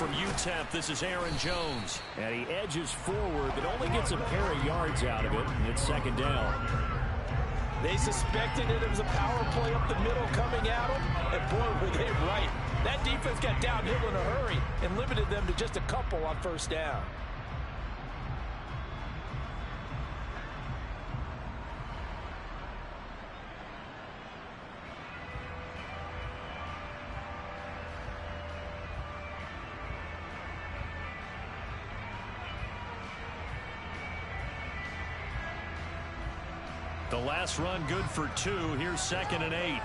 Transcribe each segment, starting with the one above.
from UTEP, this is Aaron Jones. And he edges forward, but only gets a pair of yards out of it, and it's second down. They suspected it was a power play up the middle coming at them, and boy, were they right. That defense got downhill in a hurry and limited them to just a couple on first down. The last run good for 2. Here's 2nd and 8.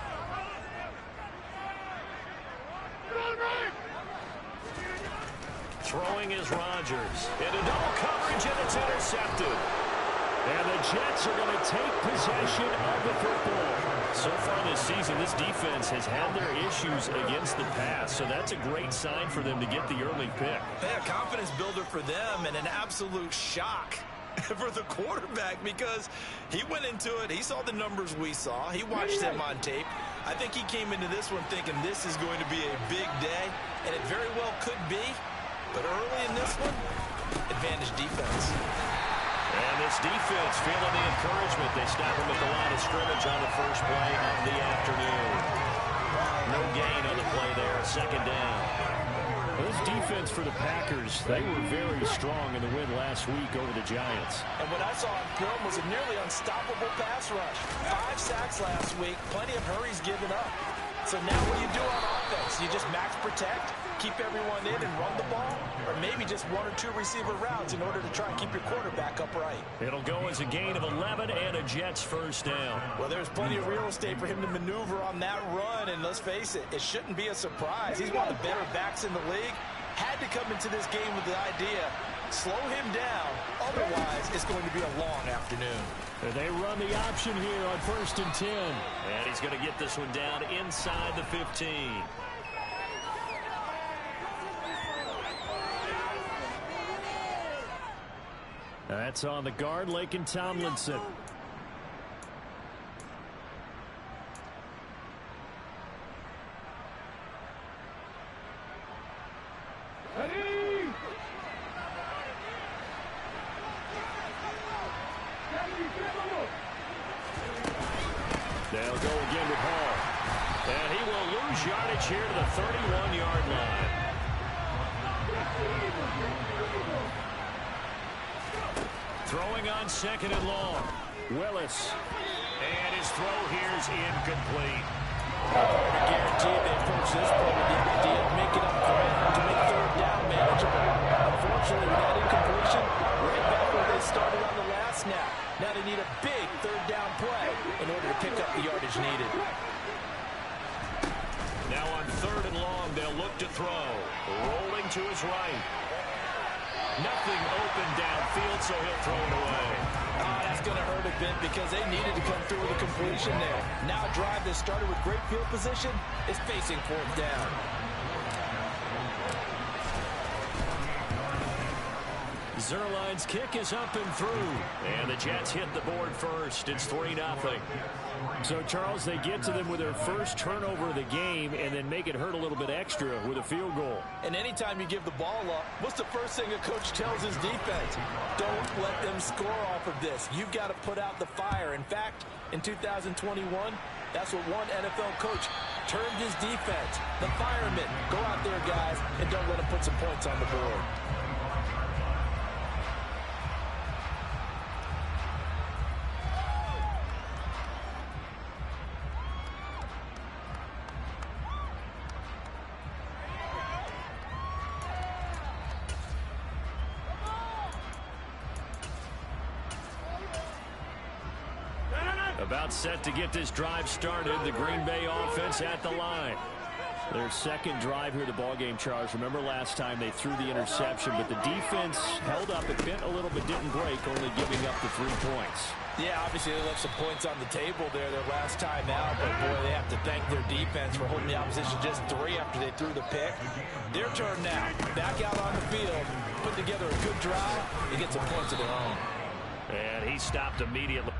Throwing is Rodgers. Into double coverage, and it's intercepted. And the Jets are going to take possession of the football. So far this season, this defense has had their issues against the pass, so that's a great sign for them to get the early pick. Yeah, confidence builder for them and an absolute shock for the quarterback because he went into it. He saw the numbers we saw. He watched them on tape. I think he came into this one thinking this is going to be a big day, and it very well could be. But early in this one, advantage defense. And this defense feeling the encouragement. They stop him at the line of scrimmage on the first play of the afternoon. No gain on the play there. Second down. This defense for the Packers, they were very strong in the win last week over the Giants. And what I saw on film was a nearly unstoppable pass rush. 5 sacks last week, plenty of hurries given up. So now what do you do on offense? You just max protect, keep everyone in and run the ball, or maybe just 1 or 2 receiver routes in order to try and keep your quarterback upright. It'll go as a gain of 11 and a Jets first down. Well, there's plenty of real estate for him to maneuver on that run, and let's face it, it shouldn't be a surprise. He's one of the better backs in the league. Had to come into this game with the idea, slow him down, otherwise it's going to be a long afternoon. They run the option here on 1st and 10. And he's going to get this one down inside the 15. That's on the guard, Laken Tomlinson. They'll go again with Hall. And he will lose yardage here to the 31-yard line. Throwing on 2nd and long. Willis. And his throw here is incomplete. I guarantee they approach this play with the idea of making up ground to make 3rd down manageable. Unfortunately, with that incompletion, right back where they started on the last snap. Now they need a big 3rd down play in order to pick up the yardage needed. Now on 3rd and long, they'll look to throw. Rolling to his right. Nothing open downfield, so he'll throw it away. Oh, that's going to hurt a bit because they needed to come through with a completion there. Now a drive that started with great field position is facing 4th down. Zerline's kick is up and through. And the Jets hit the board first. It's 3-0. So, Charles, they get to them with their first turnover of the game and then make it hurt a little bit extra with a field goal. And anytime you give the ball up, what's the first thing a coach tells his defense? Don't let them score off of this. You've got to put out the fire. In fact, in 2021, that's what one NFL coach termed his defense. The firemen. Go out there, guys, and don't let them put some points on the board. About set to get this drive started. The Green Bay offense at the line. Their second drive here of the ballgame, Charles. Remember last time they threw the interception, but the defense held up. It bent a little but didn't break, only giving up the 3 points. Yeah, obviously they left some points on the table there their last time out, but boy, they have to thank their defense for holding the opposition just 3 after they threw the pick. Their turn now. Back out on the field, put together a good drive, and get some points of their own. And he stopped immediately.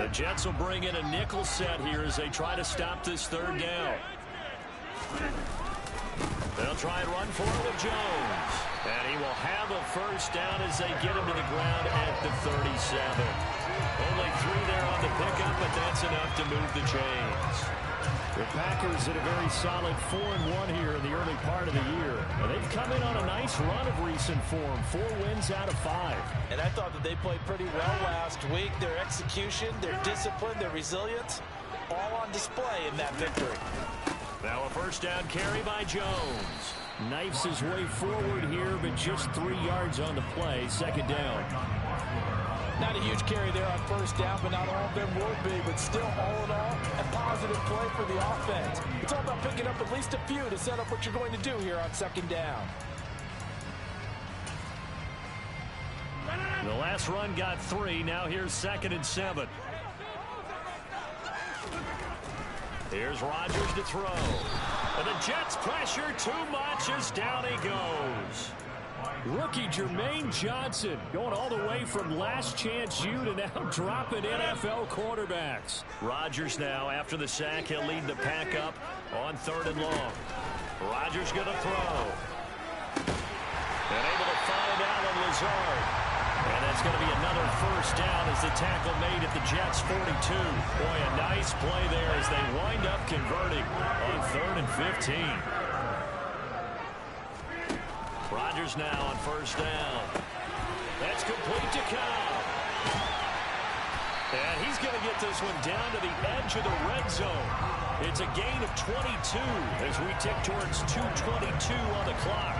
The Jets will bring in a nickel set here as they try to stop this third down. They'll try and run for it with Jones. And he will have a first down as they get him to the ground at the 37. Only 3 there on the pickup, but that's enough to move the chains. The Packers in a very solid 4-1 here in the early part of the year. And they've come in on a nice run of recent form. 4 wins out of 5. And I thought that they played pretty well last week. Their execution, their discipline, their resilience, all on display in that victory. Now a first down carry by Jones. Knifes his way forward here, but just 3 yards on the play. Second down. Not a huge carry there on first down, but not all of them would be. But still, all in all, a positive play for the offense. It's all about picking up at least a few to set up what you're going to do here on second down. The last run got 3. Now here's 2nd and 7. Here's Rodgers to throw. And the Jets pressure too much as down he goes. Rookie Jermaine Johnson going all the way from last chance you to now dropping NFL quarterbacks. Rodgers now, after the sack, he'll lead the pack up on 3rd and long. Rodgers going to throw. And able to find Allen Lazard. And that's going to be another first down as the tackle made at the Jets' 42. Boy, a nice play there as they wind up converting on 3rd and 15. Rodgers now on first down. That's complete to Cobb. And he's going to get this one down to the edge of the red zone. It's a gain of 22 as we tick towards 2:22 on the clock.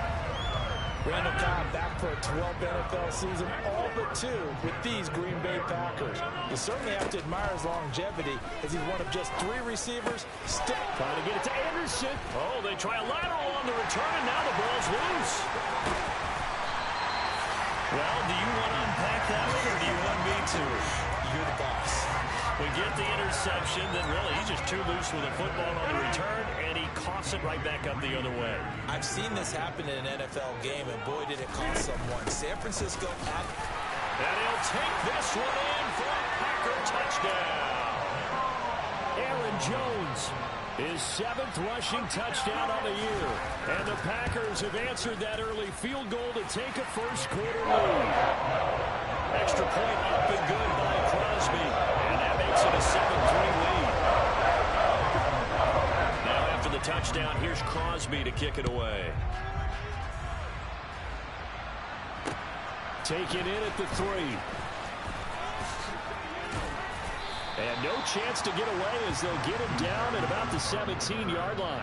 Randall Cobb back for a 12th NFL season, all but 2 with these Green Bay Packers. You certainly have to admire his longevity as he's one of just 3 receivers. Still trying to get it to Anderson. Oh, they try a lateral on the return, and now the ball's loose. Well, do you want to unpack that one, or do you want me to? You're the boss. We get the interception, then really he's just too loose with the football on the return, and he coughs it right back up the other way. I've seen this happen in an NFL game, and boy, did it cost someone. San Francisco at... And he'll take this one in for a Packer touchdown. Aaron Jones, his 7th rushing touchdown of the year. And the Packers have answered that early field goal to take a first-quarter lead. Extra point up and good by Crosby. And that makes it a 7-3 lead. Now after the touchdown, here's Crosby to kick it away. Taken in at the 3. And no chance to get away as they'll get him down at about the 17-yard line.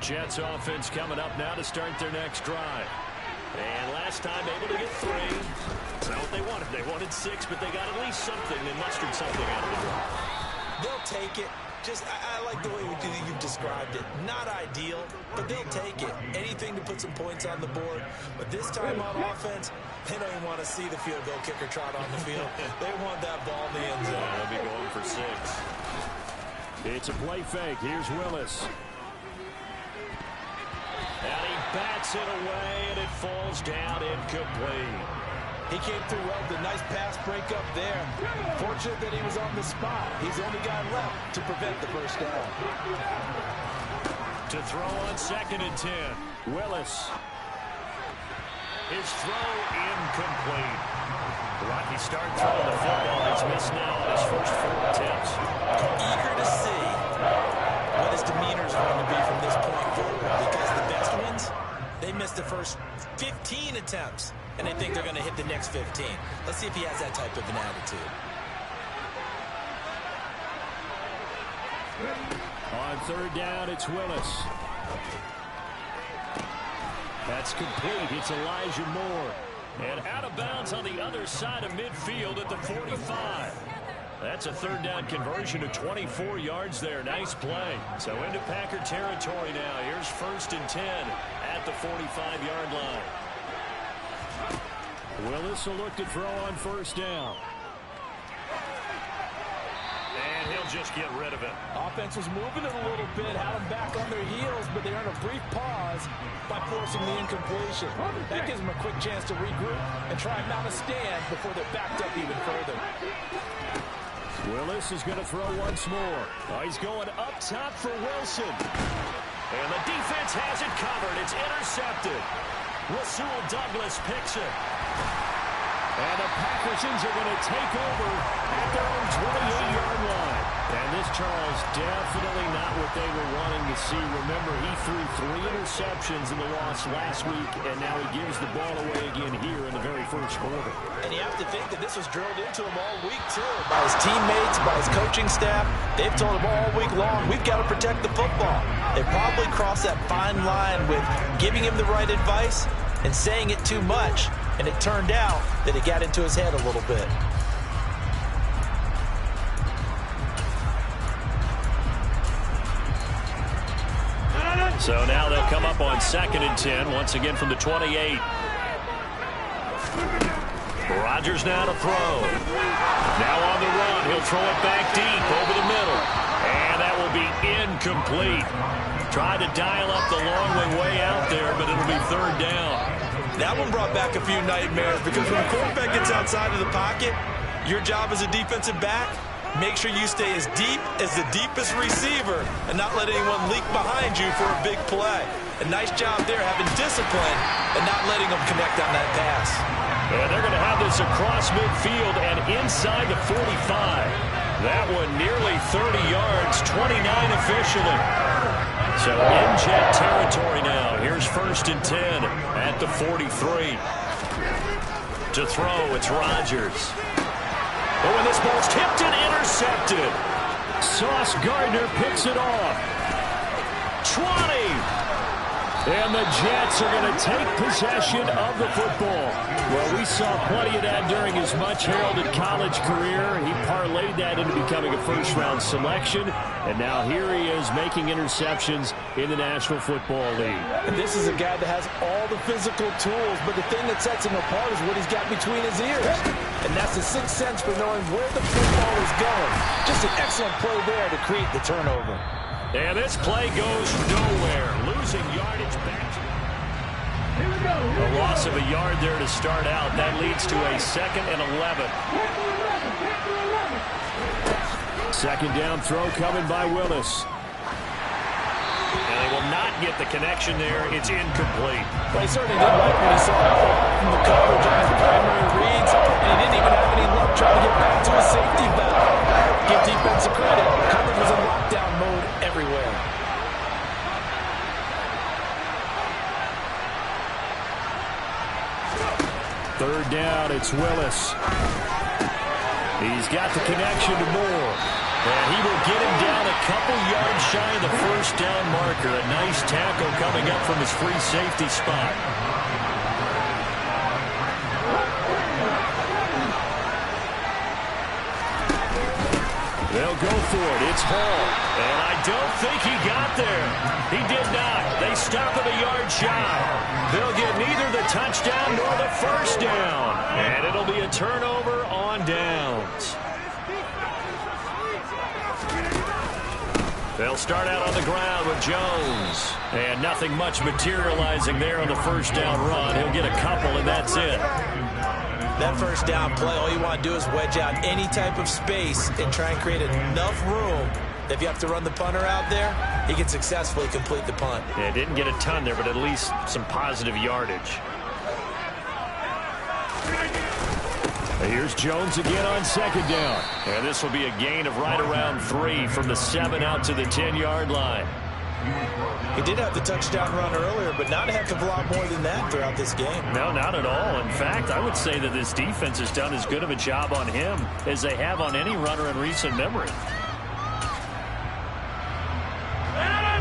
Jets offense coming up now to start their next drive. And last time able to get 3. That's not what they wanted. They wanted 6, but they got at least something. They mustered something out of the drive. They'll take it. Just, I like the way you've described it. Not ideal, but they'll take it. Anything to put some points on the board. But this time on offense, they don't even want to see the field goal kicker trot on the field. They want that ball in the end zone. They'll be going for 6. It's a play fake. Here's Willis. And he bats it away, and it falls down incomplete. He came through well with a nice pass breakup there. Fortunate that he was on the spot. He's the only guy left to prevent the first down. To throw on 2nd and 10. Willis. His throw incomplete. Rocky start throwing the football. He's missed now on his first 4 attempts. Eager to see what his demeanor is going to be from this point forward, because the best ones, they missed the first 15 attempts, and they think they're going to hit the next 15. Let's see if he has that type of an attitude. On 3rd down, it's Willis. That's complete. It's Elijah Moore. And out of bounds on the other side of midfield at the 45. That's a third down conversion of 24 yards there. Nice play. So into Packer territory now. Here's 1st and 10 at the 45-yard line. Willis will look to throw on 1st down. And he'll just get rid of it. Offense was moving it a little bit, had them back on their heels, but they earned a brief pause by forcing the incompletion. That gives them a quick chance to regroup and try and mount a stand before they're backed up even further. Willis is going to throw once more. Oh, he's going up top for Wilson. And the defense has it covered. It's intercepted. Rasul Douglas picks it. And the Packers are going to take over at their own 28-yard line. And this, Charles, definitely not what they were wanting to see. Remember, he threw 3 interceptions in the loss last week, and now he gives the ball away again here in the very first quarter. And you have to think that this was drilled into him all week, too, by his teammates, by his coaching staff. They've told him all week long, we've got to protect the football. They probably crossed that fine line with giving him the right advice and saying it too much. And it turned out that it got into his head a little bit. So now they'll come up on 2nd and 10, once again from the 28. Rodgers now to throw. Now on the run. He'll throw it back deep over the middle. And that will be incomplete. Tried to dial up the long way out there, but it'll be 3rd down. That one brought back a few nightmares because when the quarterback gets outside of the pocket, your job as a defensive back, make sure you stay as deep as the deepest receiver and not let anyone leak behind you for a big play. A nice job there having discipline and not letting them connect on that pass. And they're going to have this across midfield and inside the 45. That one nearly 30 yards, 29 officially. So in Jet territory now. Here's 1st and 10 at the 43. To throw, it's Rodgers. Oh, and this ball's tipped and intercepted. Sauce Gardner picks it off. 20. And the Jets are going to take possession of the football. Well, we saw plenty of that during his much-heralded college career. He parlayed that into becoming a first-round selection. And now here he is making interceptions in the National Football League. And this is a guy that has all the physical tools, but the thing that sets him apart is what he's got between his ears. And that's the sixth sense for knowing where the football is going. Just an excellent play there to create the turnover. And this play goes nowhere. Losing yardage back. A loss of a yard there to start out. That leads to a 2nd and 11. 2nd down throw coming by Willis. And they will not get the connection there. It's incomplete. Well, he certainly didn't like what he saw from the coverage on his primary reads. And he didn't even have any luck trying to get back to his safety valve. Give defensive credit. Coverage was in lockdown mode everywhere. Third down, it's Willis. He's got the connection to Moore. And he will get him down a couple yards shy of the 1st down marker. A nice tackle coming up from his free safety spot. They'll go for it. It's Hall. And I don't think he got there. He did not. They stop at a yard shy. They'll get neither the touchdown nor the 1st down. And it'll be a turnover on downs. They'll start out on the ground with Jones. And nothing much materializing there on the 1st down run. He'll get a couple, and that's it. That 1st down play, all you want to do is wedge out any type of space and try and create enough room. If you have to run the punter out there, he can successfully complete the punt. Yeah, didn't get a ton there, but at least some positive yardage. Here's Jones again on 2nd down. And this will be a gain of right around 3 from the 7 out to the 10-yard line. He did have the touchdown run earlier, but not a heck of a lot more than that throughout this game. No, not at all. In fact, I would say that this defense has done as good of a job on him as they have on any runner in recent memory.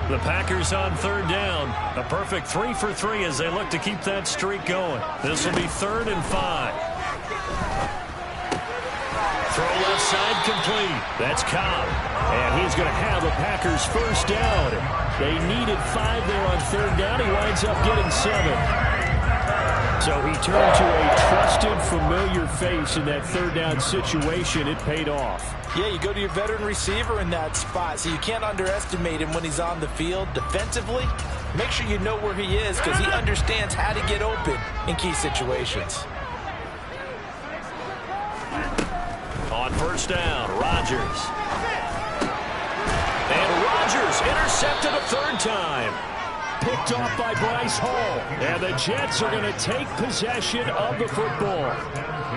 The Packers on 3rd down. A perfect 3 for 3 as they look to keep that streak going. This will be 3rd and 5. Throw left side complete. That's Cobb. And he's going to have a Packers first down. They needed 5 there on third down. He winds up getting 7. So he turned to a trusted, familiar face in that third down situation. It paid off. Yeah, you go to your veteran receiver in that spot, so you can't underestimate him when he's on the field. Defensively, make sure you know where he is because he understands how to get open in key situations. On first down, Rodgers. And Rodgers intercepted a third time. Picked off by Bryce Hall. And the Jets are going to take possession of the football.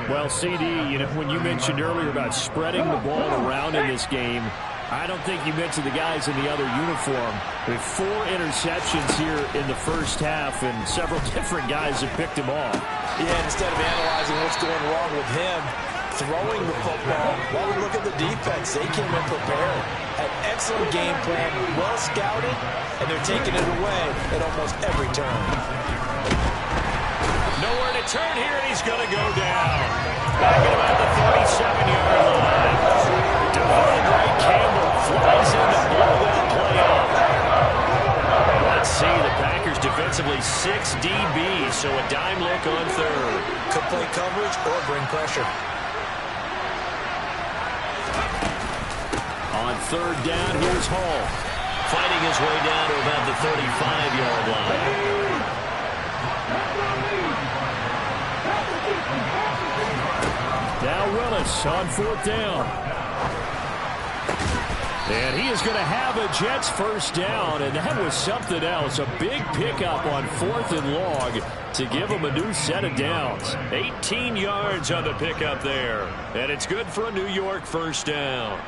Well, CD, you know, when you mentioned earlier about spreading the ball around in this game, I don't think you mentioned the guys in the other uniform. With 4 interceptions here in the first half, and several different guys have picked him off. Yeah, and instead of analyzing what's going wrong with him, throwing the football, while we look at the defense, they came in prepared. An excellent game plan, well scouted, and they're taking it away at almost every turn. Nowhere to turn here, and he's going to go down. Back at about the 37-yard line. Devon Gray Campbell flies in to blow that play off. Let's see, the Packers defensively 6 DBs, so a dime look on third. Could play coverage or bring pressure. On third down, here's Hall. Fighting his way down to about the 35-yard line. Now Willis on fourth down. And he is going to have a Jets first down, and that was something else. A big pickup on 4th and long to give him a new set of downs. 18 yards on the pickup there. And it's good for a New York first down.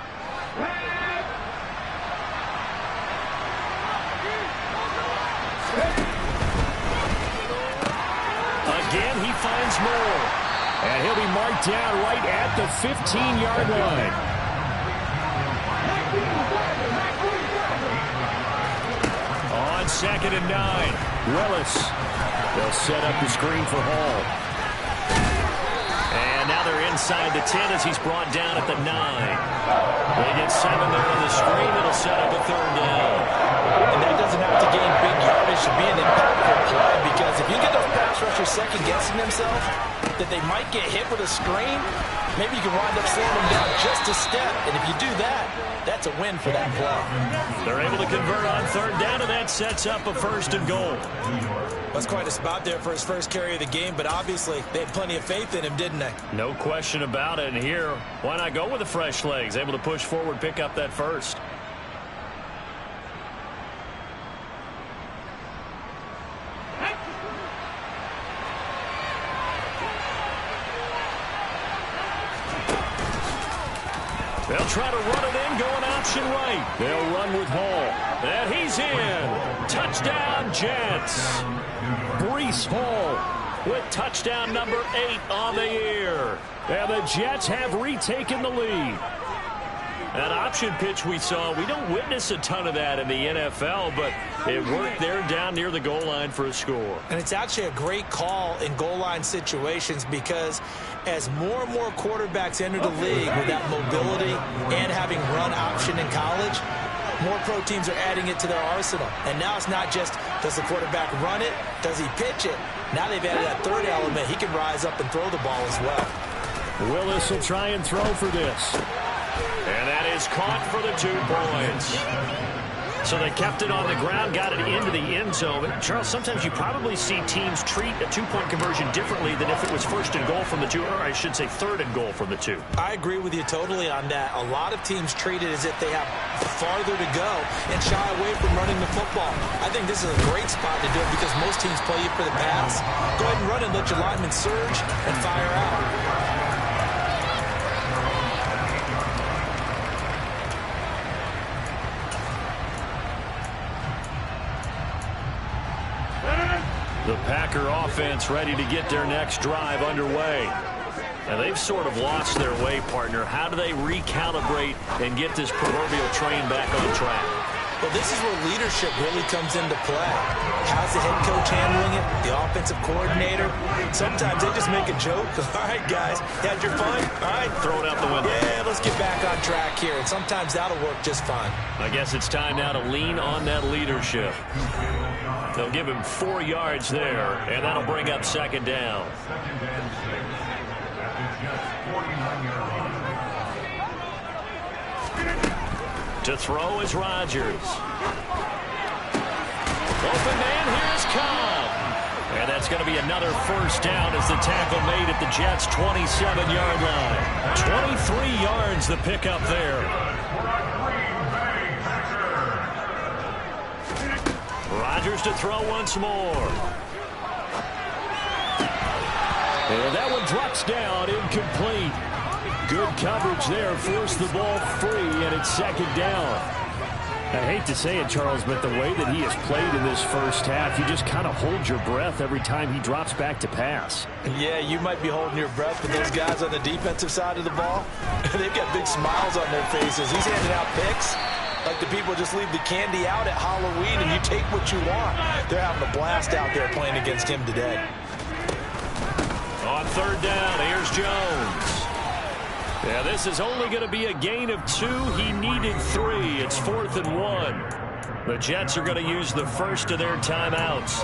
Again, he finds more. And he'll be marked down right at the 15-yard line. On 2nd and 9, Willis. They'll set up the screen for Hall. And now they're inside the 10 as he's brought down at the 9. They get 7 there on the screen. It'll set up a third down. And that doesn't have to gain big yardage to be an impactful play, because if you get those pass rushers second-guessing themselves that they might get hit with a screen, maybe you can wind up slowing them down just a step. And if you do that, that's a win for that play. They're able to convert on third down, and that sets up a 1st and goal. That's quite a spot there for his first carry of the game, but obviously they had plenty of faith in him, didn't they? No question about it. And here, why not go with the fresh legs? Able to push forward, pick up that first. They'll try to run it in, going option right. They'll run with Hall. And he's in. Touchdown, Jets. Breece Hall with touchdown number 8 on the year. And the Jets have retaken the lead. That option pitch we saw, we don't witness a ton of that in the NFL, but it worked there down near the goal line for a score. And it's actually a great call in goal line situations, because as more and more quarterbacks enter the league with that mobility and having run option in college, more pro teams are adding it to their arsenal. And now it's not just, does the quarterback run it? Does he pitch it? Now they've added that third element. He can rise up and throw the ball as well. Willis will try and throw for this. And that is caught for the 2 points. So they kept it on the ground, got it into the end zone. But Charles, sometimes you probably see teams treat a 2-point conversion differently than if it was 1st and goal from the 2, or I should say 3rd and goal from the 2. I agree with you totally on that. A lot of teams treat it as if they have farther to go and shy away from running the football. I think this is a great spot to do it, because most teams play you for the pass. Go ahead and run and let your linemen surge and fire out. The Packer offense ready to get their next drive underway. And they've sort of lost their way, partner. How do they recalibrate and get this proverbial train back on track? Well, this is where leadership really comes into play. How's the head coach handling it? The offensive coordinator? Sometimes they just make a joke. All right, guys, had your fun? All right. Throw it out the window. Yeah, let's get back on track here. And sometimes that'll work just fine. I guess it's time now to lean on that leadership. They'll give him 4 yards there, and that'll bring up second down. To throw is Rodgers. Open man, here's Cobb. And that's going to be another first down as the tackle made at the Jets' 27-yard line. 23 yards the pickup there. Rodgers to throw once more. And that one drops down, incomplete. Good coverage there, forced the ball free, and it's second down. I hate to say it, Charles, but the way that he has played in this first half, you just kind of hold your breath every time he drops back to pass. Yeah, you might be holding your breath, but those guys on the defensive side of the ball, they've got big smiles on their faces. He's handing out picks like the people just leave the candy out at Halloween and you take what you want. They're having a blast out there playing against him today. On third down, here's Jones. Yeah, this is only going to be a gain of 2. He needed 3. It's 4th and 1. The Jets are going to use the first of their timeouts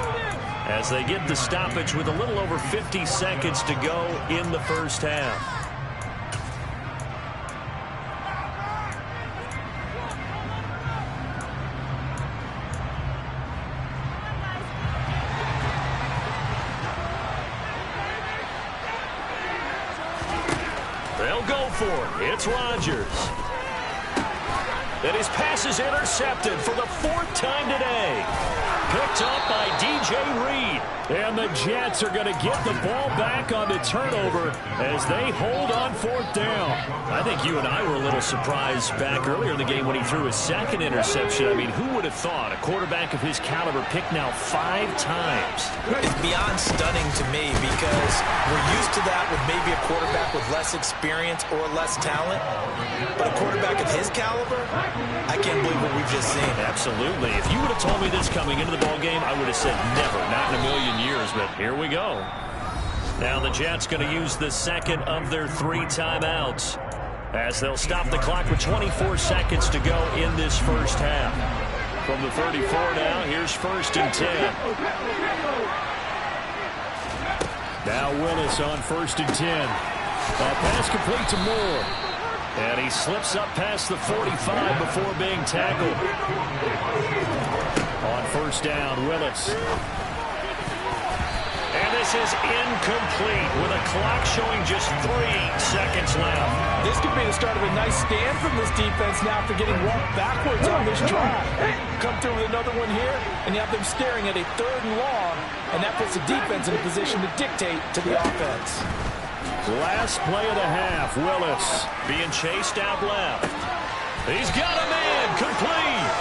as they get the stoppage with a little over 50 seconds to go in the first half. They'll go for it. It's Rodgers. And his pass is intercepted for the 4th time today. Picked up by DJ Reed. And the Jets are going to get the ball back on the turnover as they hold on 4th down. I think you and I were a little surprised back earlier in the game when he threw his 2nd interception. I mean, who would have thought a quarterback of his caliber picked now 5 times? It's beyond stunning to me because we're used to that with maybe a quarterback with less experience or less talent. But a quarterback of his caliber, I can't believe what we've just seen. Absolutely. If you would have told me this coming into the ballgame, I would have said never, not in a million years, but here we go. Now the Jets going to use the 2nd of their 3 timeouts as they'll stop the clock with 24 seconds to go in this first half. From the 34 now, here's 1st and 10. Now Willis on 1st and 10. A pass complete to Moore. And he slips up past the 45 before being tackled. On 1st down, Willis. And this is incomplete with a clock showing just 3 seconds left. This could be the start of a nice stand from this defense now for getting walked backwards on this drive. Come through with another one here, and you have them staring at a 3rd and long, and that puts the defense in a position to dictate to the offense. Last play of the half, Willis being chased out left. He's got a man, complete.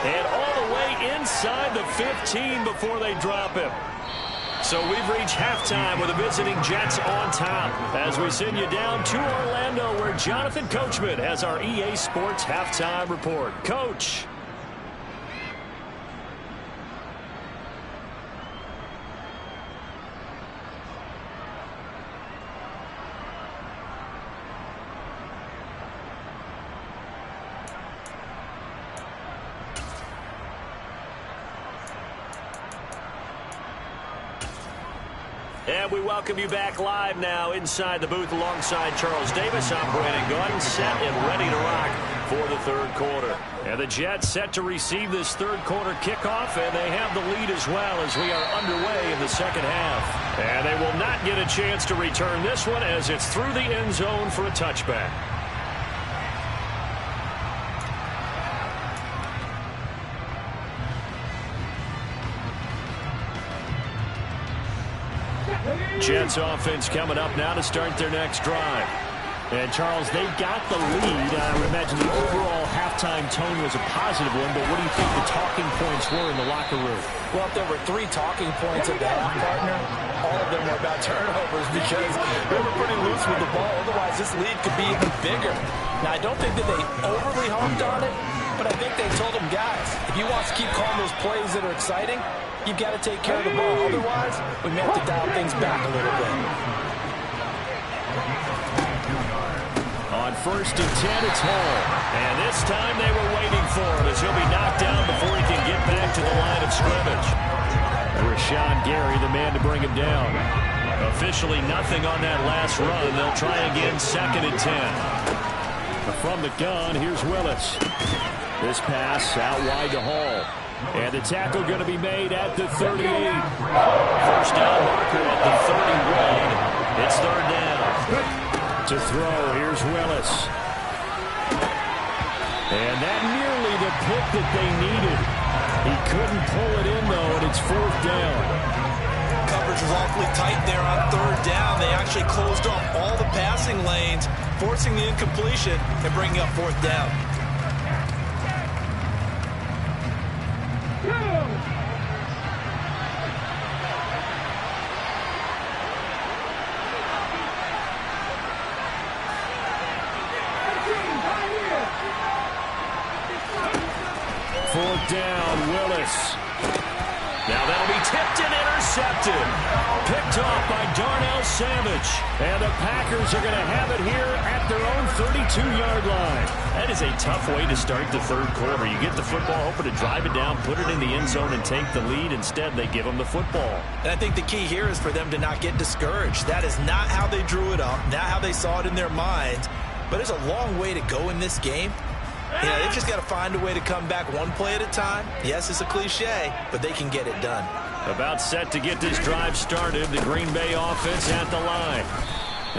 And all the way inside the 15 before they drop him. So we've reached halftime with the visiting Jets on top as we send you down to Orlando where Jonathan Coachman has our EA Sports halftime report. Coach. And we welcome you back live now inside the booth alongside Charles Davis. I'm Brandon Gaudin, set and ready to rock for the 3rd quarter. And the Jets set to receive this 3rd quarter kickoff, and they have the lead as well as we are underway in the 2nd half. And they will not get a chance to return this one as it's through the end zone for a touchback. Jets offense coming up now to start their next drive. And, Charles, they got the lead. I would imagine the overall halftime tone was a positive one, but what do you think the talking points were in the locker room? Well, if there were 3 talking points at the half, partner, all of them were about turnovers because they were pretty loose with the ball. Otherwise, this lead could be even bigger. Now, I don't think that they overly harped on it, But I think they told him, guys, if you want to keep calling those plays that are exciting, you've got to take care of the ball. Otherwise, we may have to dial things back a little bit. On 1st and 10, it's Hall. And this time they were waiting for him as he'll be knocked down before he can get back to the line of scrimmage. Rashawn Gary, the man to bring him down. Officially nothing on that last run. They'll try again, 2nd and 10. From the gun, here's Willis. This pass out wide to Hall. And the tackle going to be made at the 38. First down marker at the 31. It's 3rd down. To throw, here's Willis. And that nearly the pick that they needed. He couldn't pull it in, though, and it's 4th down. Coverage was awfully tight there on 3rd down. They actually closed off all the passing lanes, forcing the incompletion and bringing up 4th down. Fourth down, Willis. Now that'll be tipped and intercepted. Picked off by Darnell Savage. And the Packers are going to have it here at their own 32-yard line. That is a tough way to start the 3rd quarter. You get the football, hoping to drive it down, put it in the end zone, and take the lead. Instead, they give them the football. And I think the key here is for them to not get discouraged. That is not how they drew it up, not how they saw it in their minds. But there's a long way to go in this game. You know, they've just got to find a way to come back one play at a time. Yes, it's a cliche, but they can get it done. About set to get this drive started, the Green Bay offense at the line.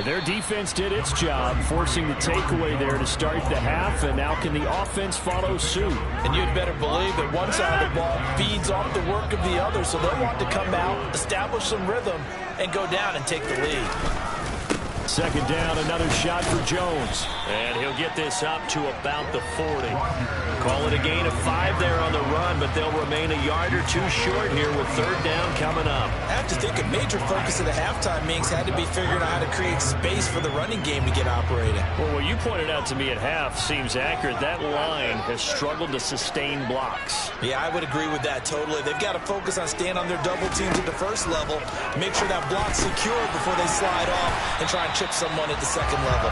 Their defense did its job, forcing the takeaway there to start the half, and now can the offense follow suit? And you'd better believe that one side of the ball feeds off the work of the other, so they'll want to come out, establish some rhythm, and go down and take the lead. 2nd down, another shot for Jones. And he'll get this up to about the 40. Call it a gain of 5 there on the run, but they'll remain a yard or 2 short here with 3rd down coming up. I have to think a major focus of the halftime meetings had to be figuring out how to create space for the running game to get operated. Well, what you pointed out to me at half seems accurate. That line has struggled to sustain blocks. Yeah, I would agree with that totally. They've got to focus on staying on their double teams at the first level, make sure that block's secure before they slide off and try and chip someone at the 2nd level.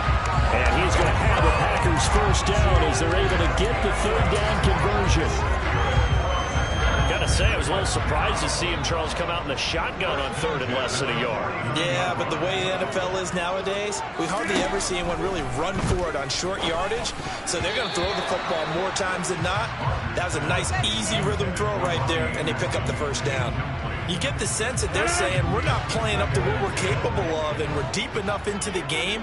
And he's going to have the Packers 1st down as they're able to get the 3rd down conversion. Gotta say, I was a little surprised to see him, Charles, come out in the shotgun on 3rd and less than a yard. Yeah, but the way the NFL is nowadays, we hardly ever see anyone really run for it on short yardage. So they're going to throw the football more times than not. That was a nice, easy rhythm throw right there, and they pick up the 1st down. You get the sense that they're saying we're not playing up to what we're capable of, and we're deep enough into the game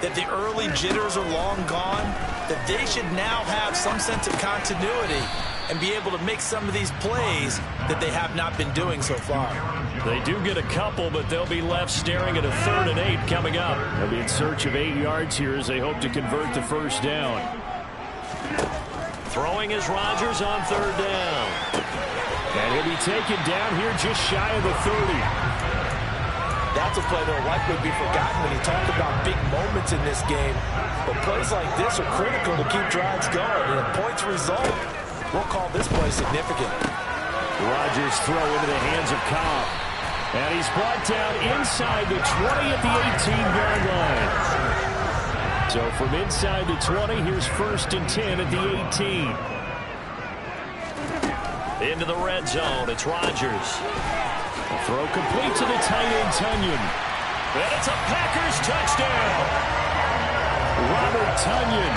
that the early jitters are long gone, that they should now have some sense of continuity and be able to make some of these plays that they have not been doing so far. They do get a couple, but they'll be left staring at a 3rd and 8 coming up. They'll be in search of 8 yards here as they hope to convert the 1st down. Throwing is Rodgers on 3rd down. And he'll be taken down here just shy of the 30. That's a play that will likely be forgotten when you talk about big moments in this game. But plays like this are critical to keep drives going. And if points result, we'll call this play significant. Rodgers throw into the hands of Cobb. And he's brought down inside the 20 at the 18-yard line. So from inside the 20, here's 1st and 10 at the 18. Into the red zone, it's Rodgers. Throw complete to the tight end, Tonyan. And it's a Packers touchdown. Robert Tonyan,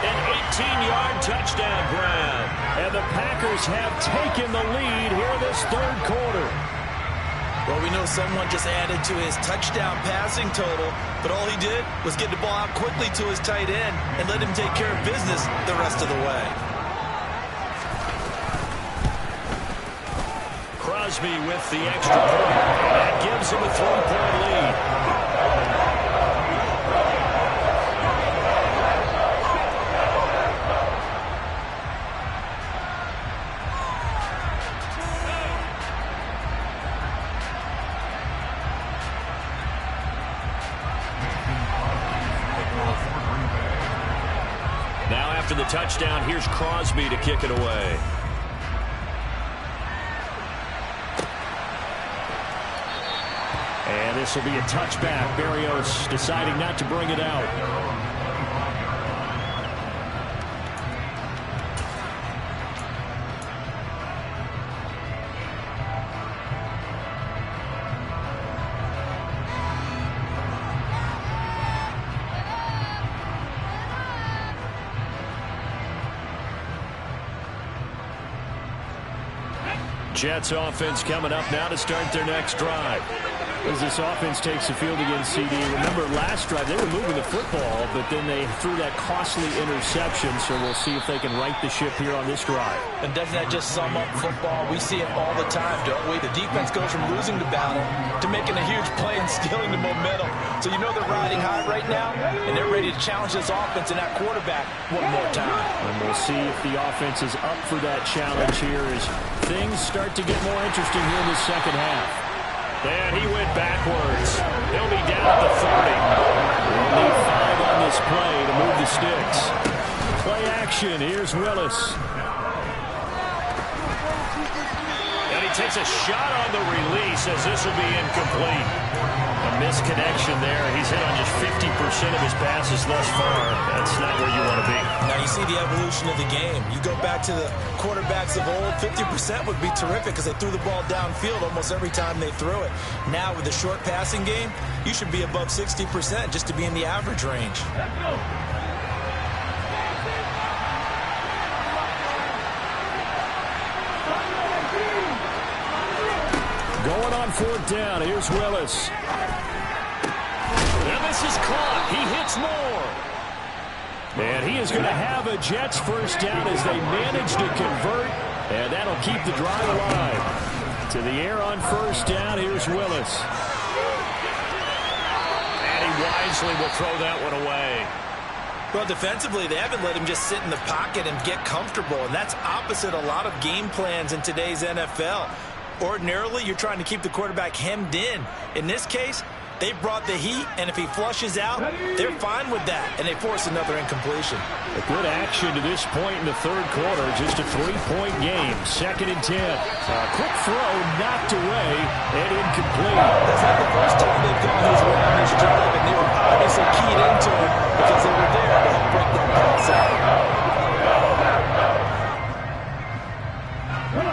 an 18-yard touchdown grab. And the Packers have taken the lead here in this 3rd quarter. Well, we know someone just added to his touchdown passing total, but all he did was get the ball out quickly to his tight end and let him take care of business the rest of the way. Crosby with the extra point. That gives him a 3-point lead. after the touchdown, here's Crosby to kick it away. And this will be a touchback. Berrios deciding not to bring it out. Jets offense coming up now to start their next drive. As this offense takes the field against CD. Remember last drive they were moving the football, but then they threw that costly interception, so we'll see if they can right the ship here on this drive. And doesn't that just sum up football? We see it all the time, don't we? The defense goes from losing the battle to making a huge play and stealing the momentum. So you know they're riding high right now, and they're ready to challenge this offense and that quarterback one more time. And we'll see if the offense is up for that challenge here as things start to get more interesting here in the second half. And he went backwards. He'll be down at the 30. We'll need 5 on this play to move the sticks. Play action. Here's Willis. And he takes a shot on the release as this will be incomplete. A misconnection there. He's hit on just 50% of his passes thus far. That's not where you want to be. Now you see the evolution of the game. You go back to the quarterbacks of old, 50% would be terrific because they threw the ball downfield almost every time they threw it. Now with the short passing game, you should be above 60% just to be in the average range. Going on 4th down. Here's Willis. And this is caught. He hits more. And he is going to have a Jets first down as they manage to convert. And that'll keep the drive alive. To the air on 1st down. Here's Willis. And he wisely will throw that one away. Well, defensively, they haven't let him just sit in the pocket and get comfortable. And that's opposite a lot of game plans in today's NFL. Ordinarily, you're trying to keep the quarterback hemmed in. In this case, they brought the heat, and if he flushes out, they're fine with that, and they force another incompletion. A good action to this point in the 3rd quarter. Just a 3-point game. 2nd and 10. A quick throw knocked away and incomplete. That's not the first time they've gone his way on this drive, and they were obviously keyed into it because they were there to help break that pass out.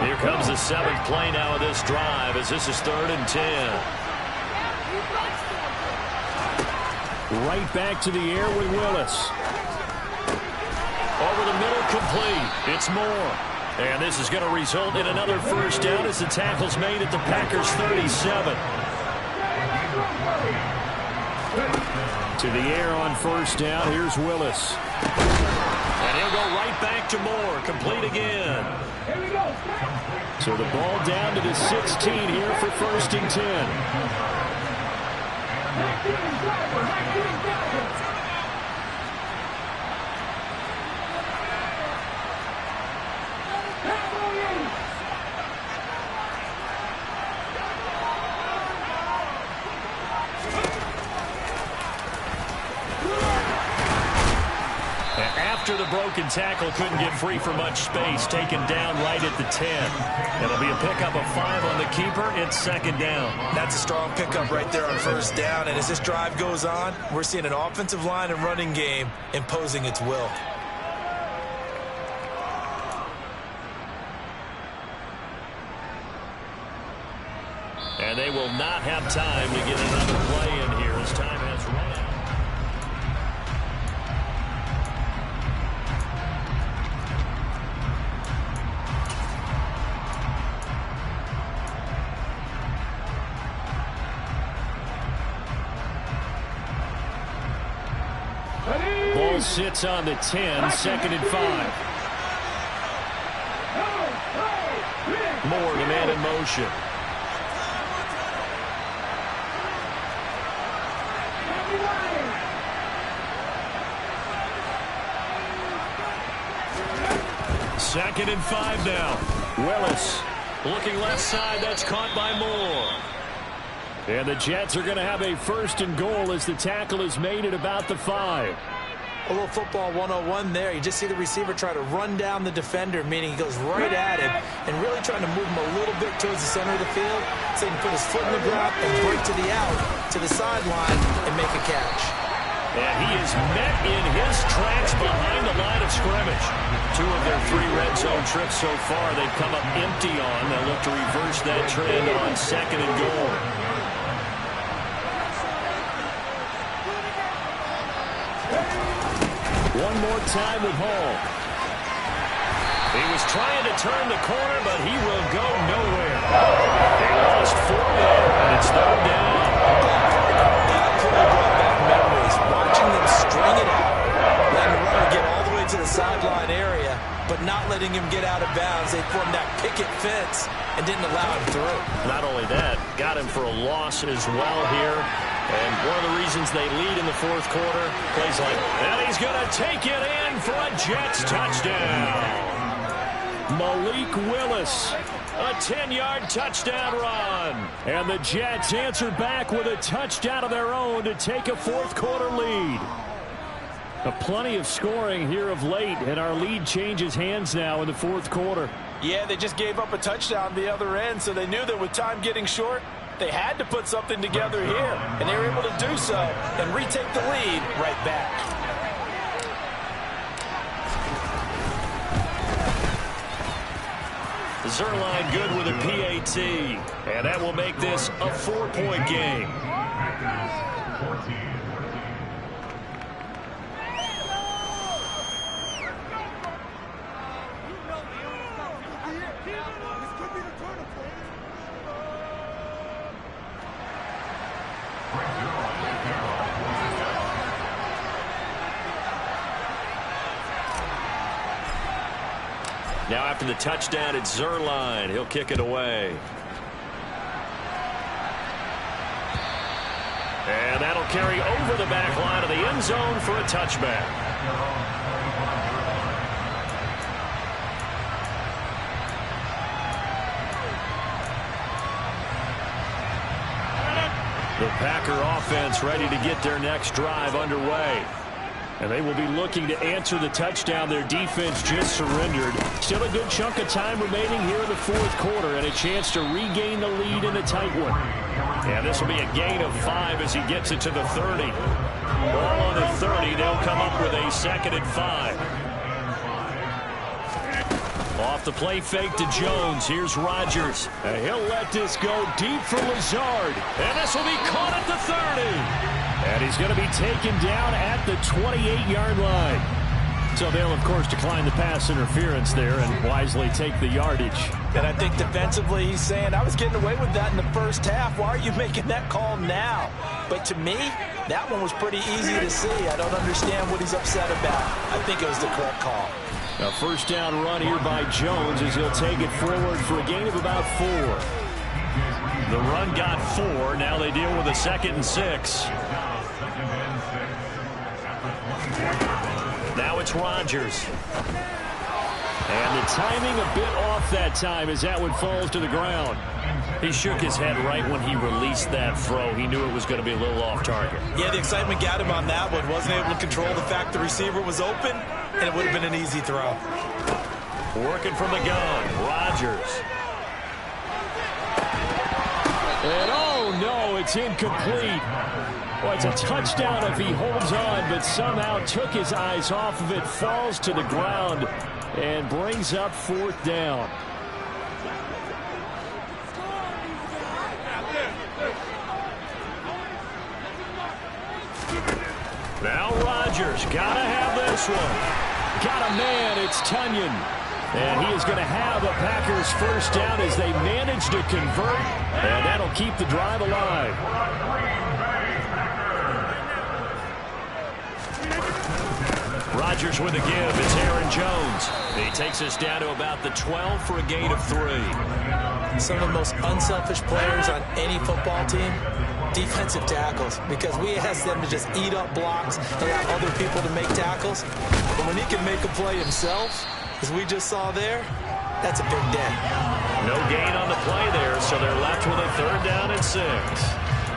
Here comes the 7th play now of this drive as this is 3rd and 10. Right back to the air with Willis. Over the middle, complete. It's Moore. And this is going to result in another first down as the tackle's made at the Packers' 37. To the air on 1st down. Here's Willis. And he'll go right back to Moore. Complete again. So the ball down to the 16 here for 1st and 10. After the broken tackle, couldn't get free for much space, taken down right at the 10. It'll be a pickup of 5 on the keeper. It's 2nd down. That's a strong pickup right there on 1st down, and as this drive goes on, we're seeing an offensive line and running game imposing its will. And they will not have time to get another play in here as time has run out. Ball sits on the 10, 2nd and 5. Moore, the man in motion. Second and 5 now. Willis looking left side. That's caught by Moore. And the Jets are going to have a 1st and goal as the tackle is made at about the 5. A little football 101 there. You just see the receiver try to run down the defender, meaning he goes right at him and really trying to move him a little bit towards the center of the field so he can put his foot in the ground and break to the out, to the sideline, and make a catch. And he is met in his tracks behind the line of scrimmage. 2 of their 3 red zone trips so far they've come up empty on. They'll look to reverse that trend on 2nd and goal. One more time with Hall. He was trying to turn the corner, but he will go nowhere. They lost 4 there, and it's 3rd down. That play brought back memories. Watching them string it out, letting the runner get all the way to the sideline area, but not letting him get out of bounds. They formed that picket fence and didn't allow him through. Not only that, got him for a loss as well here. And one of the reasons they lead in the 4th quarter, plays like, and he's going to take it in for a Jets touchdown. Malik Willis, a 10-yard touchdown run. And the Jets answer back with a touchdown of their own to take a 4th quarter lead. Plenty of scoring here of late, and our lead changes hands now in the 4th quarter. Yeah, they just gave up a touchdown the other end, so they knew that with time getting short, they had to put something together here, and they were able to do so and retake the lead right back. Zuerlein good with a PAT, and that will make this a 4-point game. Now after the touchdown, it's Zuerlein. He'll kick it away. And that'll carry over the back line of the end zone for a touchback. The Packer offense ready to get their next drive underway. And they will be looking to answer the touchdown their defense just surrendered. Still a good chunk of time remaining here in the 4th quarter and a chance to regain the lead in a tight one. And this will be a gain of 5 as he gets it to the 30. Ball on the 30. They'll come up with a 2nd and 5. Off the play fake to Jones. Here's Rodgers. And he'll let this go deep for Lazard. And this will be caught at the 30. And he's going to be taken down at the 28-yard line. So they'll, of course, decline the pass interference there and wisely take the yardage. And I think defensively he's saying, I was getting away with that in the first half. Why are you making that call now? But to me, that one was pretty easy to see. I don't understand what he's upset about. I think it was the correct call. A 1st down run here by Jones as he'll take it forward for a gain of about 4. The run got 4. Now they deal with a 2nd and 6. Now it's Rodgers. And the timing a bit off that time as that one falls to the ground. He shook his head right when he released that throw. He knew it was going to be a little off target. Yeah, the excitement got him on that one. Wasn't able to control the fact the receiver was open, and it would have been an easy throw. Working from the gun, Rodgers. And oh no, it's incomplete. Well, it's a touchdown if he holds on, but somehow took his eyes off of it, falls to the ground, and brings up 4th down. Now Rodgers, gotta have this one. Got a man, it's Tonyan. And he is going to have a Packers 1st down as they manage to convert, and that'll keep the drive alive. Rodgers with a give. It's Aaron Jones. He takes us down to about the 12 for a gain of 3. Some of the most unselfish players on any football team, defensive tackles, because we ask them to just eat up blocks, allow other people to make tackles. But when he can make a play himself, as we just saw there, that's a big day. No gain on the play there, so they're left with a 3rd down and 6.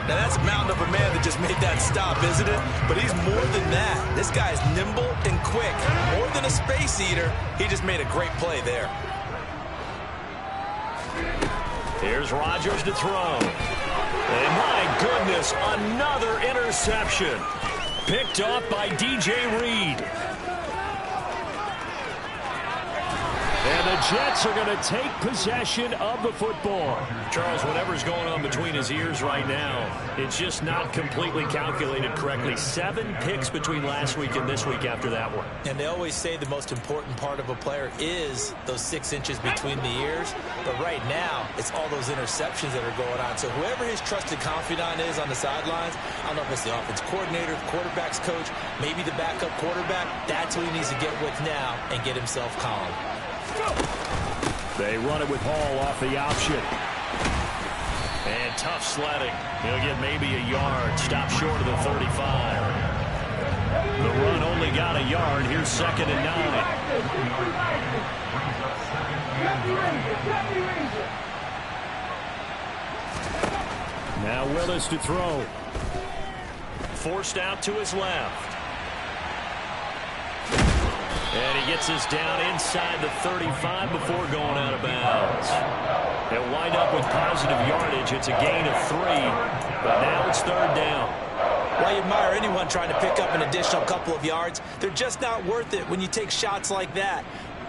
Now, that's a mountain of a man that just made that stop, isn't it? But he's more than that. This guy's nimble and quick. More than a space eater, he just made a great play there. Here's Rodgers to throw. And my goodness, another interception. Picked off by DJ Reed. And the Jets are going to take possession of the football. Charles, whatever's going on between his ears right now, it's just not completely calculated correctly. 7 picks between last week and this week after that one. And they always say the most important part of a player is those 6 inches between the ears. But right now, it's all those interceptions that are going on. So whoever his trusted confidant is on the sidelines, I don't know if it's the offense coordinator, the quarterback's coach, maybe the backup quarterback, that's who he needs to get with now and get himself calm. They run it with Hall off the option. And tough sledding. He'll get maybe a yard. Stop short of the 35. The run only got a yard. Here's 2nd and 9. Now Willis to throw. Forced out to his left. And he gets us down inside the 35 before going out of bounds. He'll wind up with positive yardage. It's a gain of 3, but now it's 3rd down. Well, you admire anyone trying to pick up an additional couple of yards. They're just not worth it when you take shots like that.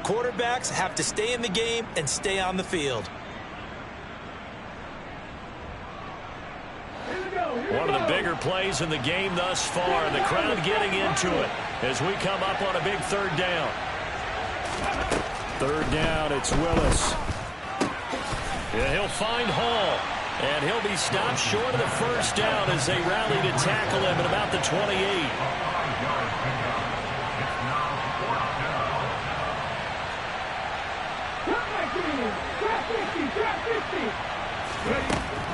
Quarterbacks have to stay in the game and stay on the field. One of the bigger plays in the game thus far. The crowd getting into it as we come up on a big 3rd down. 3rd down, it's Willis. Yeah, he'll find Hall. And he'll be stopped short of the 1st down as they rally to tackle him at about the 28.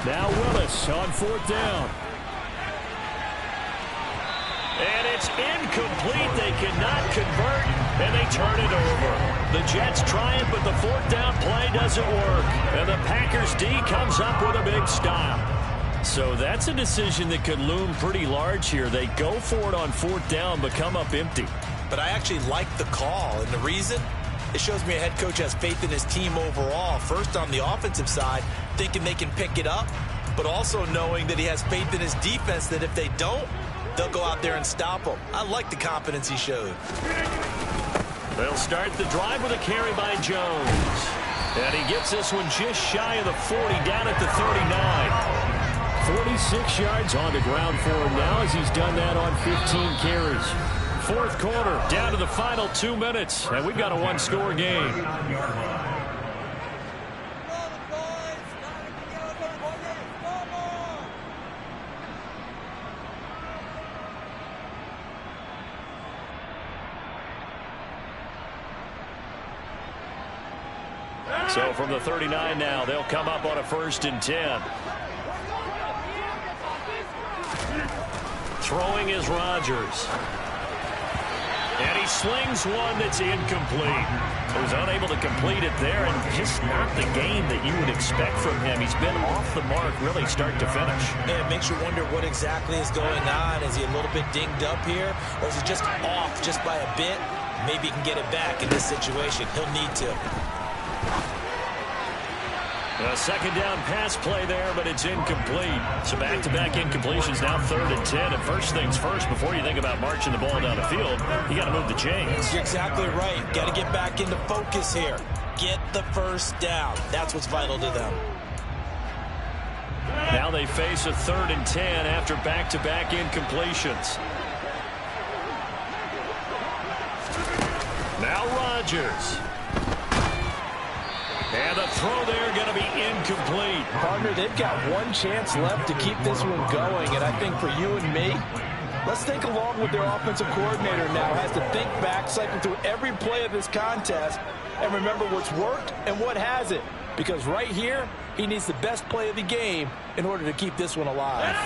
Now Willis on 4th down. And it's incomplete. They cannot convert, and they turn it over. The Jets try it, but the 4th down play doesn't work. And the Packers D comes up with a big stop. So that's a decision that could loom pretty large here. They go for it on 4th down, but come up empty. But I actually like the call, and the reason? It shows me a head coach has faith in his team overall. First on the offensive side, thinking they can pick it up, but also knowing that he has faith in his defense that if they don't, they'll go out there and stop them. I like the confidence he showed. They'll start the drive with a carry by Jones. And he gets this one just shy of the 40, down at the 39. 46 yards on the ground for him now as he's done that on 15 carries. 4th quarter, down to the final 2 minutes, and we've got a 1-score game. So from the 39 now, they'll come up on a 1st and 10. Throwing is Rodgers. And he slings one that's incomplete. He was unable to complete it there, and just not the game that you would expect from him. He's been off the mark really start to finish. And it makes you wonder what exactly is going on. Is he a little bit dinged up here, or is he just off just by a bit? Maybe he can get it back in this situation. He'll need to. A 2nd down pass play there, but it's incomplete. So back-to-back incompletions, now 3rd and 10. And first things first, before you think about marching the ball down the field, you got to move the chains. You're exactly right. Got to get back into focus here. Get the 1st down. That's what's vital to them. Now they face a 3rd and 10 after back-to-back incompletions. Now Rodgers. And the throw there going to be incomplete. Partner, they've got one chance left to keep this one going, and I think for you and me, let's think along with their offensive coordinator now. Has to think back, cycle through every play of this contest, and remember what's worked and what hasn't. Because right here, he needs the best play of the game in order to keep this one alive.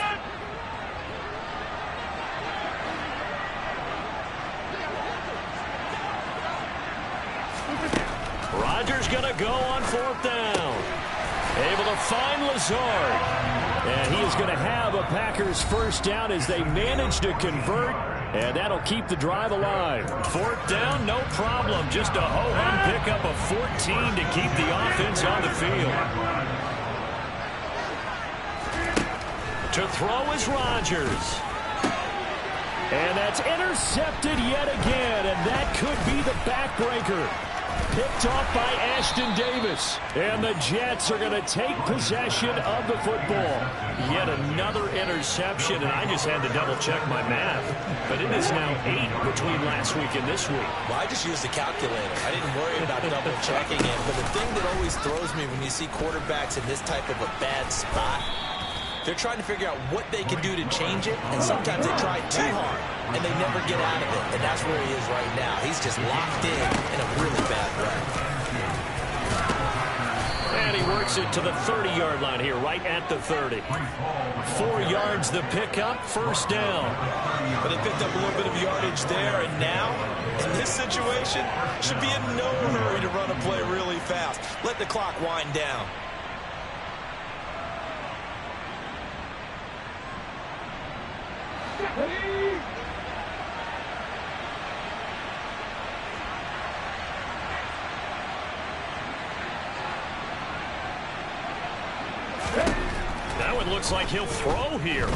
Rodgers going to go on 4th down. Able to find Lazard. And he is going to have a Packers first down as they manage to convert. And that'll keep the drive alive. Fourth down, no problem. Just a ho-hum pickup of 14 to keep the offense on the field. To throw is Rodgers. And that's intercepted yet again. And that could be the backbreaker. Picked off by Ashton Davis. And the Jets are going to take possession of the football. Yet another interception, and I just had to double-check my math. But it is now 8 between last week and this week. Well, I just used the calculator. I didn't worry about double-checking it. But the thing that always throws me when you see quarterbacks in this type of a bad spot, they're trying to figure out what they can do to change it, and sometimes they try too hard, and they never get out of it, and that's where he is right now. He's just locked in a really bad way. And he works it to the 30-yard line here, right at the 30. 4 yards the pickup, first down. But they picked up a little bit of yardage there, and now, in this situation, should be in no hurry to run a play really fast. Let the clock wind down. That one looks like he'll throw here.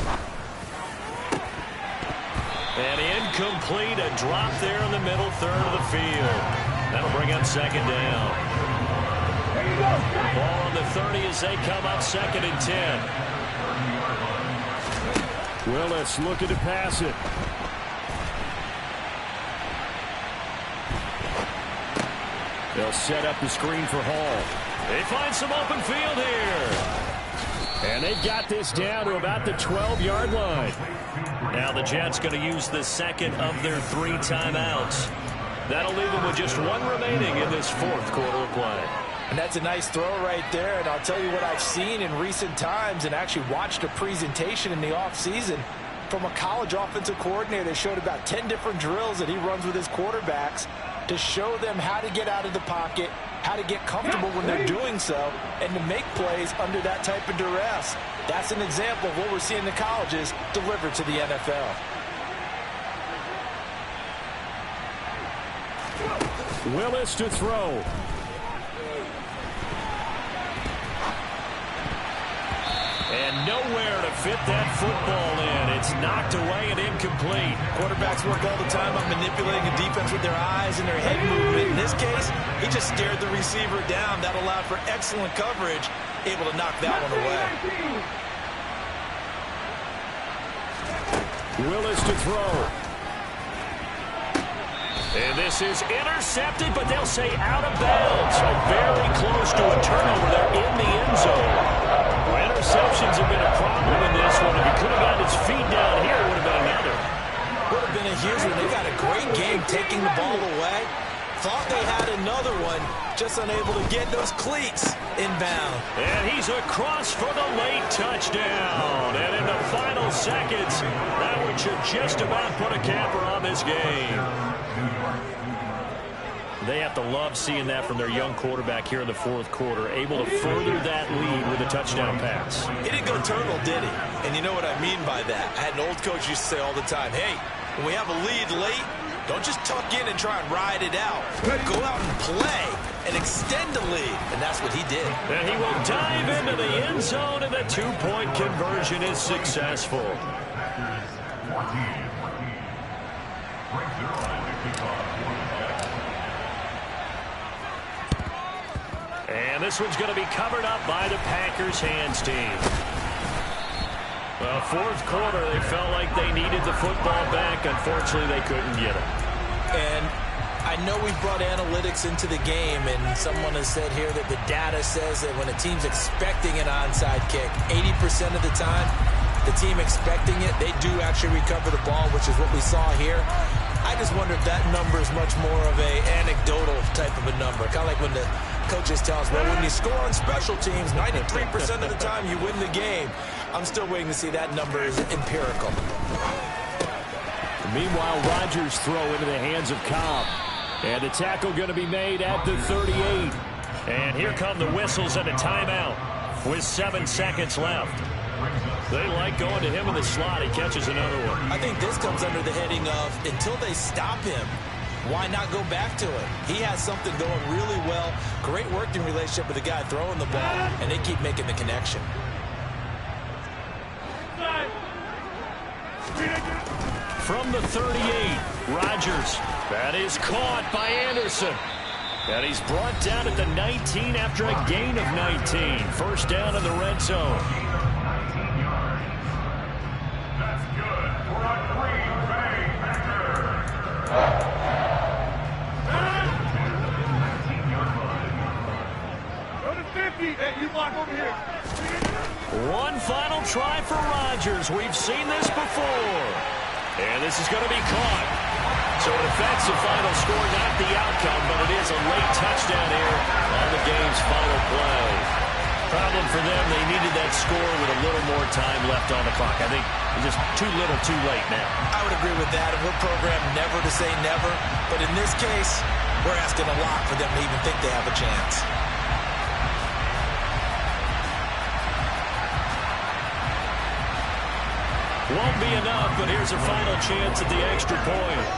And incomplete, a drop there in the middle third of the field. That'll bring up second down. Ball on the 30 as they come up second and 10. Willis looking to pass it. They'll set up the screen for Hall. They find some open field here. And they've got this down to about the 12-yard line. Now the Jets going to use the second of their 3 timeouts. That'll leave them with just 1 remaining in this fourth quarter of play. And that's a nice throw right there. And I'll tell you what I've seen in recent times and actually watched a presentation in the offseason from a college offensive coordinator that showed about 10 different drills that he runs with his quarterbacks to show them how to get out of the pocket, how to get comfortable when they're doing so, and to make plays under that type of duress. That's an example of what we're seeing in the colleges delivered to the NFL. Willis to throw. And nowhere to fit that football in. It's knocked away and incomplete. Quarterbacks work all the time on manipulating the defense with their eyes and their head movement. In this case, he just stared the receiver down. That allowed for excellent coverage, able to knock that one away. Willis to throw. And this is intercepted, but they'll say out of bounds. So very close to a turnover there in the end zone. Well, interceptions have been a problem in this one. If he could have gotten his feet down here, it would have been another. Would have been a huge one. They got a great game taking the ball away. Thought they had another one, just unable to get those cleats inbound. And he's across for the late touchdown. And in the final seconds, that one should just about put a capper on this game. They have to love seeing that from their young quarterback here in the fourth quarter, able to further that lead with a touchdown pass. He didn't go turtle, did he? And you know what I mean by that. I had an old coach used to say all the time, hey, when we have a lead late, don't just tuck in and try and ride it out. Go out and play and extend the lead. And that's what he did. And he will dive into the end zone, and the two-point conversion is successful. And this one's going to be covered up by the Packers hands team. Well, fourth quarter, they felt like they needed the football back. Unfortunately, they couldn't get it. And I know we brought analytics into the game, and someone has said here that the data says that when a team's expecting an onside kick, 80% of the time, the team expecting it, they do actually recover the ball, which is what we saw here. I just wonder if that number is much more of a anecdotal type of a number. Kind of like when the coaches tell us, well, when you score on special teams, 93% of the time you win the game. I'm still waiting to see that number is empirical. Meanwhile, Rodgers throw into the hands of Cobb. And the tackle going to be made at the 38. And here come the whistles and a timeout. with 7 seconds left. They like going to him in the slot. He catches another one. I think this comes under the heading of until they stop him, why not go back to it? He has something going really well. Great working relationship with the guy throwing the ball, and they keep making the connection. From the 38, Rodgers. That is caught by Anderson. And he's brought down at the 19 after a gain of 19. First down in the red zone. That's good for a Green Bay Packer. Hey, you block over here. One final try for Rodgers. We've seen this before. And this is going to be caught. So an offensive final score, not the outcome, but it is a late touchdown here on the game's final play. Problem for them, they needed that score with a little more time left on the clock. I think just too little, too late now. I would agree with that, and we're programmed never to say never. But in this case, we're asking a lot for them to even think they have a chance. Won't be enough, but here's a final chance at the extra point.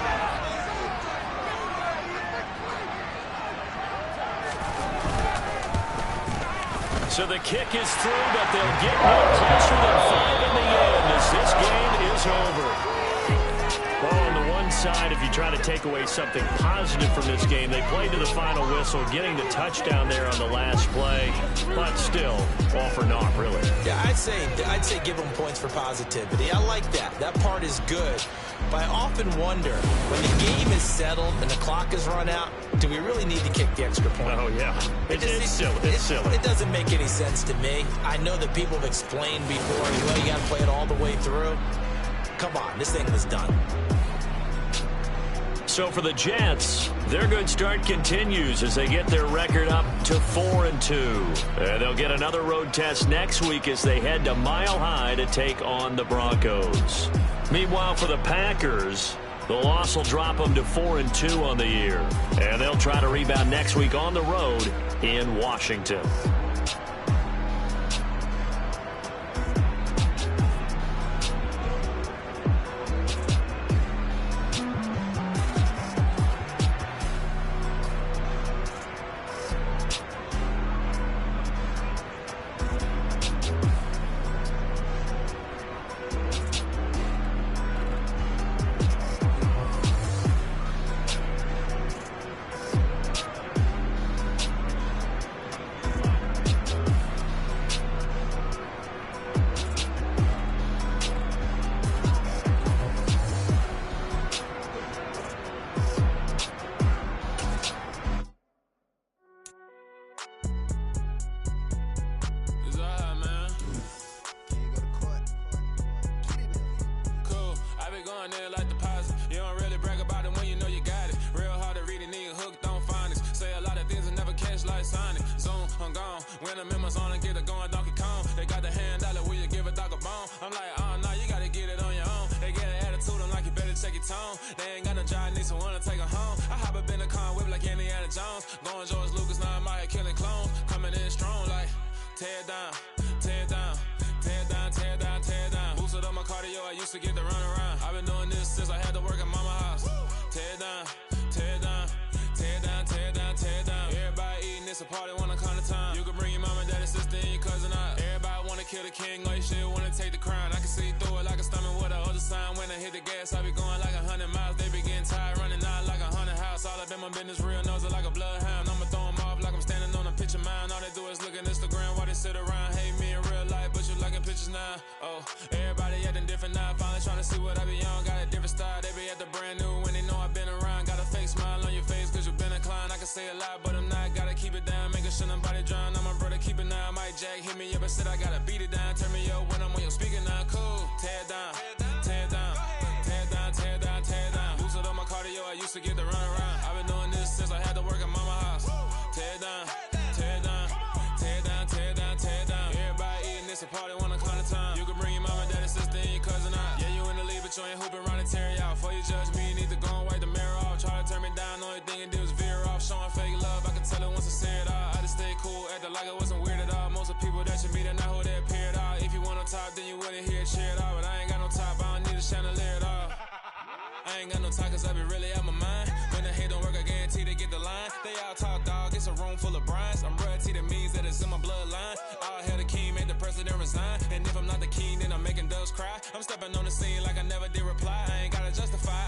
So the kick is through, but they'll get no closer than 5 in the end as this game is over. Well, on the one side, if you try to take away something positive from this game, they played to the final whistle, getting the touchdown there on the last play, but still, all for naught, really. Yeah, I'd say give them points for positivity. I like that. That part is good. But I often wonder, when the game is settled and the clock is run out, do we really need to kick the extra point? Oh, yeah. It's silly. It's silly. It doesn't make any sense to me. I know that people have explained before, well, you got to play it all the way through. Come on, this thing was done. So for the Jets, their good start continues as they get their record up to 4-2. And they'll get another road test next week as they head to Mile High to take on the Broncos. Meanwhile, for the Packers, the loss will drop them to 4-2 on the year. And they'll try to rebound next week on the road in Washington. Showing fake love, I can tell it once I say it all. I just stay cool, acting like I wasn't weird at all. Most of the people that you me, then I hold that appear at all. If you want on top, then you wouldn't hear a cheer at all. But I ain't got no top, I don't need a chandelier at all. I ain't got no talk, cause I be really out my mind. When the hate don't work, I guarantee they get the line. They all talk, dog, it's a room full of Bryans. I'm royalty, that means that it's in my bloodline. All hail the king, made the president resign. And if I'm not the king, then I'm making doves cry. I'm stepping on the scene like I never did reply. I ain't gotta justify,